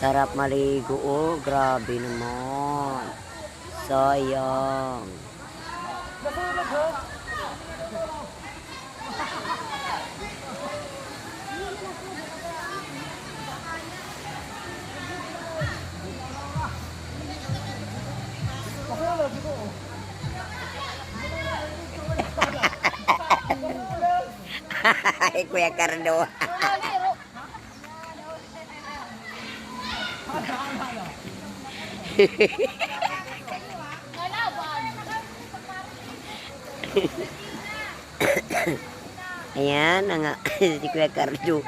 Sarap maligo, oh. Grabe naman. Sayang. Kuya Cardo. Ayan, ang si Kuya Cardo.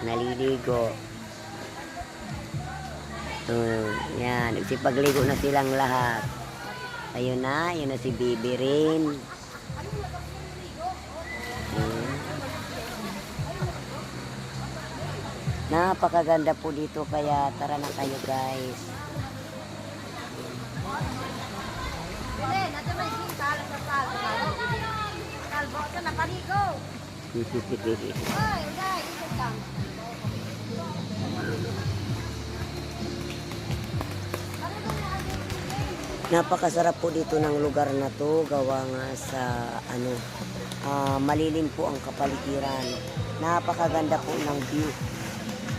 Naliligo. Yan, nagsipagligo na silang lahat. Ayun na si Bibi rin. Napakaganda po dito, kaya tara na kayo guys. Napakasarap po dito ng lugar na to, gawa nga sa malilim po ang kapaligiran. Napakaganda po ng view.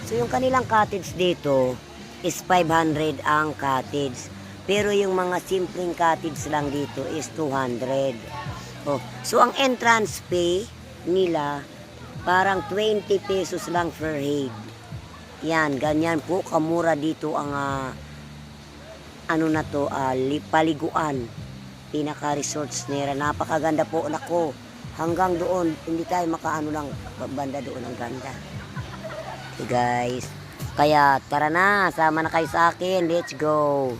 So yung kanilang cottage dito is 500 ang cottage. Pero yung mga simpleng cottage lang dito is 200. Oh, so ang entrance fee nila parang 20 pesos lang per head. Yan, ganyan po kamura dito ang paliguan. Pinaka-resorts nila. Napakaganda po. Nako, hanggang doon, hindi tayo makaano lang, banda doon ang ganda. Okay guys, kaya tara na, sama na kayo sa akin. Let's go.